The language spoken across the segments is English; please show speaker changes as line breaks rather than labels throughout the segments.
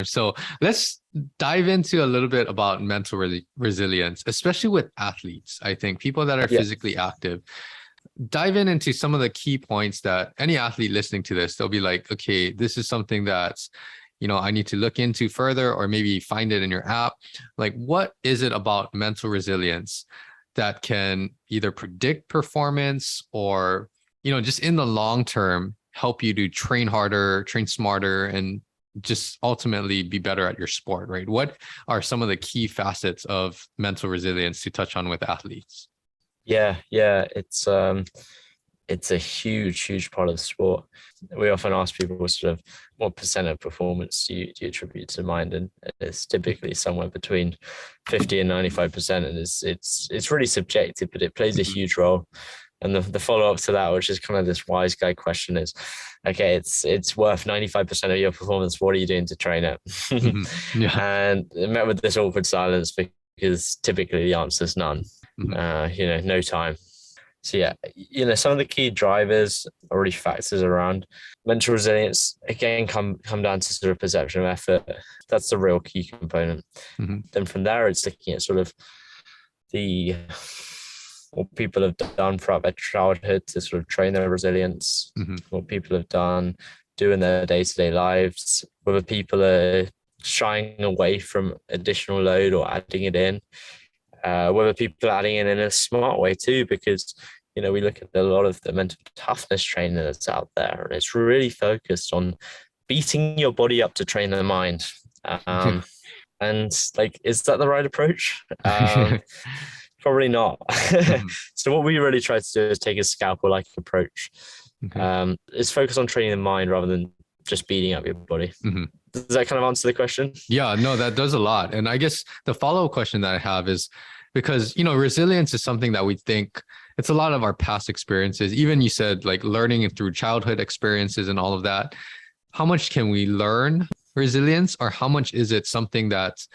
So let's dive into a little bit about mental resilience, especially with athletes. I think people that are physically active, dive into some of the key points that any athlete listening to this, they'll be like, okay, this is something that's, I need to look into further, or maybe find it in your app. Like, what is it about mental resilience that can either predict performance or, just in the long term, help you to train harder, train smarter, and just ultimately be better at your sport, right? What are some of the key facets of mental resilience to touch on with athletes?
Yeah, it's a huge part of the sport. We often ask people sort of what percent of performance do you attribute to mind, and it's typically somewhere between 50 and 95%, and it's really subjective, but it plays a huge role. And the follow-up to that, which is kind of this wise guy question, is, okay, it's worth 95% of your performance. What are you doing to train it? And it met with this awkward silence, because typically the answer is none. No time. So yeah, some of the key drivers are really factors around mental resilience. Again, come down to sort of perception of effort. That's the real key component. Then from there, it's looking at sort of what people have done throughout their childhood to sort of train their resilience, what people have done doing their day-to-day lives, whether people are shying away from additional load or adding it in, whether people are adding it in a smart way too, because, we look at a lot of the mental toughness training that's out there, and it's really focused on beating your body up to train the mind. And like, is that the right approach? Probably not. So what we really try to do is take a scalpel-like approach. Is focus on training the mind rather than just beating up your body. Does that kind of answer the question?
Yeah, no, that does a lot. And I guess the follow-up question that I have is, because, resilience is something that we think it's a lot of our past experiences. Even you said like learning through childhood experiences and all of that. How much can we learn resilience, or how much is it something that's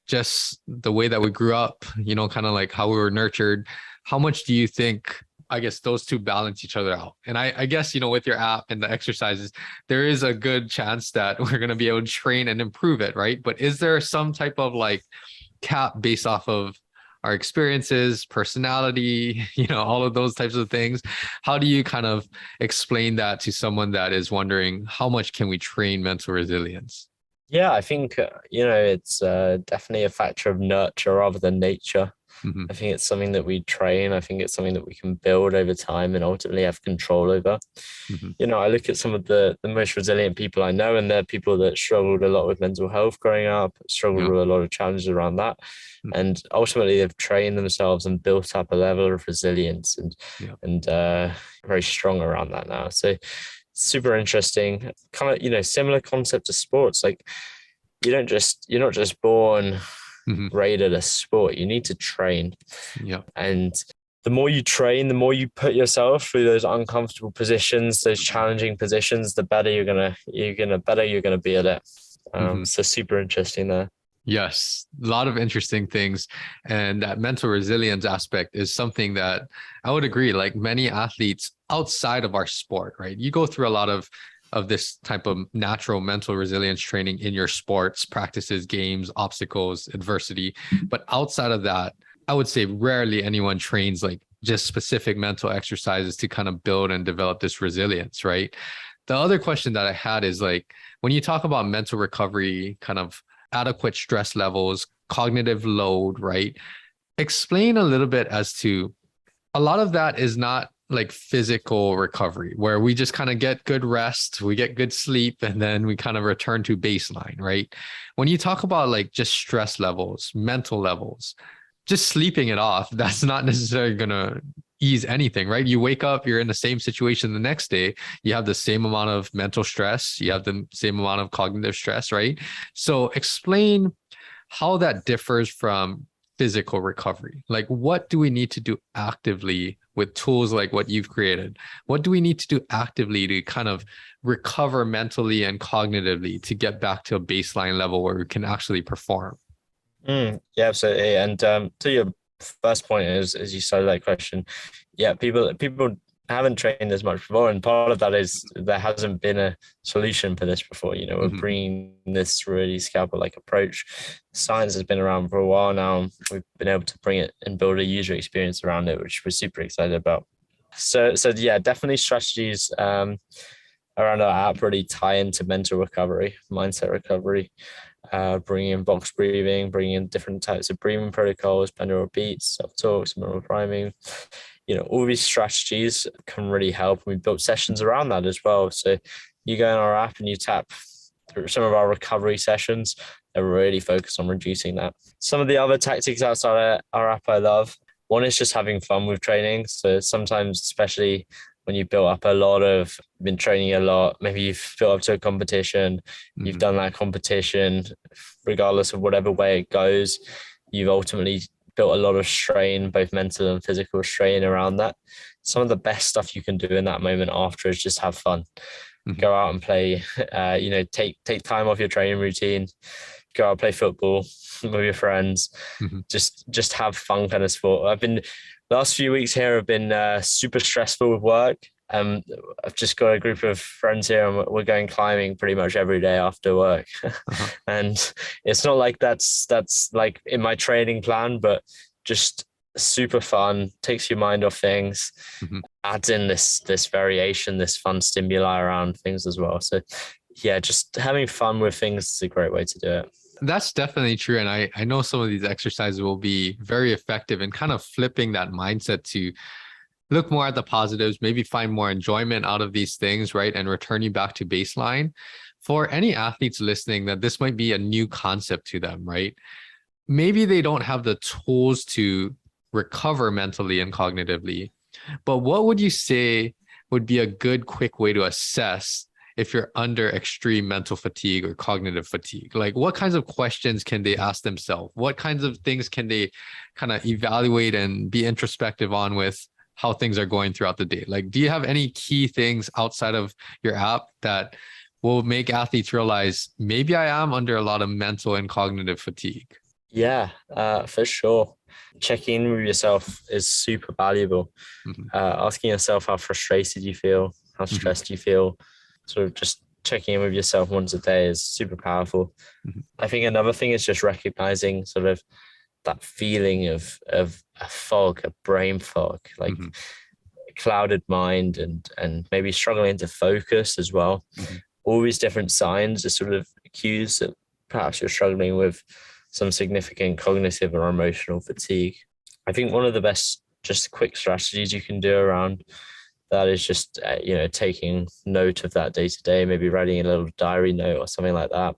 just the way that we grew up, kind of like how we were nurtured? How much do you think, I guess, those two balance each other out? And I guess, with your app and the exercises, there is a good chance that we're going to be able to train and improve it, right? But is there some type of like cap based off of our experiences, personality, all of those types of things? How do you kind of explain that to someone that is wondering, how much can we train mental resilience?
Yeah, I think, it's definitely a factor of nurture rather than nature. I think it's something that we train. I think it's something that we can build over time and ultimately have control over. I look at some of the most resilient people I know, and they're people that struggled a lot with mental health growing up, struggled with a lot of challenges around that. And ultimately they've trained themselves and built up a level of resilience and very strong around that now. So super interesting, kind of, similar concept to sports. Like, you're not just born great at a sport. You need to train. And the more you train, the more you put yourself through those uncomfortable positions, those challenging positions, the better you're gonna be at it. So super interesting there.
Yes, a lot of interesting things. And that mental resilience aspect is something that I would agree, like many athletes outside of our sport, right? You go through a lot of this type of natural mental resilience training in your sports practices, games, obstacles, adversity. But outside of that, I would say rarely anyone trains like just specific mental exercises to kind of build and develop this resilience, right? The other question that I had is like, when you talk about mental recovery, kind of adequate stress levels, cognitive load, right? Explain a little bit as to, a lot of that is not like physical recovery where we just kind of get good rest, we get good sleep, and then we kind of return to baseline, right? When you talk about like just stress levels, mental levels, just sleeping it off, that's not necessarily going to ease anything, right? You wake up, you're in the same situation the next day, you have the same amount of mental stress, you have the same amount of cognitive stress, right? So explain how that differs from physical recovery. Like, what do we need to do actively with tools like what you've created? What do we need to do actively to kind of recover mentally and cognitively to get back to a baseline level where we can actually perform?
Yeah, absolutely. And to your first point is, as you started that question, yeah, people haven't trained as much before, and part of that is there hasn't been a solution for this before. We're bringing this really scalpel-like approach. Science has been around for a while now. We've been able to bring it and build a user experience around it, which we're super excited about. So yeah, definitely strategies around our app really tie into mental recovery, mindset recovery, bringing in box breathing, bringing in different types of breathing protocols, binaural beats, self-talk, binaural priming. All these strategies can really help. We built sessions around that as well. So you go in our app and you tap through some of our recovery sessions. They're really focused on reducing that. Some of the other tactics outside our app I love. One is just having fun with training. So sometimes, especially when you've been training a lot, maybe you've built up to a competition, you've done that competition, regardless of whatever way it goes, you've ultimately built a lot of strain, both mental and physical strain around that. Some of the best stuff you can do in that moment after is just have fun. Go out and play, take time off your training routine, go out, play football with your friends, just have fun kind of sport. Last few weeks here have been super stressful with work. I've just got a group of friends here and we're going climbing pretty much every day after work. And it's not like that's like in my training plan, but just super fun, takes your mind off things, adds in this variation, this fun stimuli around things as well. So yeah, just having fun with things is a great way to do it.
That's definitely true. And I know some of these exercises will be very effective in kind of flipping that mindset to look more at the positives, maybe find more enjoyment out of these things, right? And return you back to baseline. For any athletes listening, that this might be a new concept to them, right? Maybe they don't have the tools to recover mentally and cognitively, but what would you say would be a good, quick way to assess if you're under extreme mental fatigue or cognitive fatigue? Like, what kinds of questions can they ask themselves? What kinds of things can they kind of evaluate and be introspective on with how things are going throughout the day? Like, do you have any key things outside of your app that will make athletes realize maybe I am under a lot of mental and cognitive fatigue?
Yeah, for sure. Checking in with yourself is super valuable. Asking yourself how frustrated you feel, how stressed you feel, sort of just checking in with yourself once a day is super powerful. I think another thing is just recognizing sort of that feeling of a fog, a brain fog, like a clouded mind and maybe struggling to focus as well. All these different signs are sort of cues that perhaps you're struggling with some significant cognitive or emotional fatigue. I think one of the best just quick strategies you can do around that is just, taking note of that day to day, maybe writing a little diary note or something like that.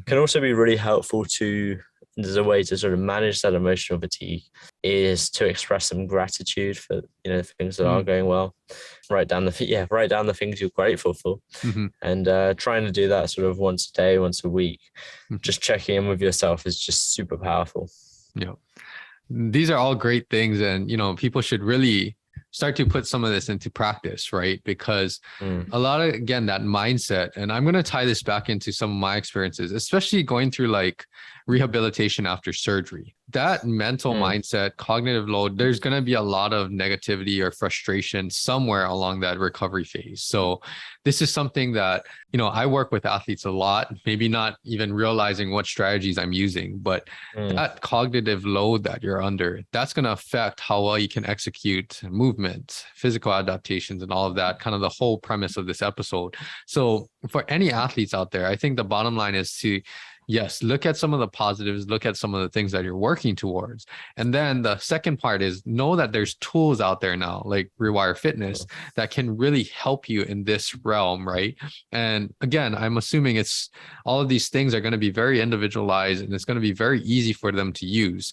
Can also be really helpful as a way to sort of manage that emotional fatigue, is to express some gratitude for, things that are going well. Write down the things you're grateful for, and trying to do that sort of once a day, once a week. Just checking in with yourself is just super powerful.
Yeah. These are all great things. And, people should really start to put some of this into practice, right? Because a lot of, again, that mindset, and I'm going to tie this back into some of my experiences, especially going through like rehabilitation after surgery. That mental mindset, cognitive load, there's going to be a lot of negativity or frustration somewhere along that recovery phase. So this is something that, I work with athletes a lot, maybe not even realizing what strategies I'm using, but that cognitive load that you're under, that's going to affect how well you can execute movement, physical adaptations, and all of that, kind of the whole premise of this episode. So for any athletes out there, I think the bottom line is to, yes, look at some of the positives, look at some of the things that you're working towards. And then the second part is know that there's tools out there now, like Rewire Fitness, that can really help you in this realm, right? And again, I'm assuming it's all of these things are going to be very individualized and it's going to be very easy for them to use.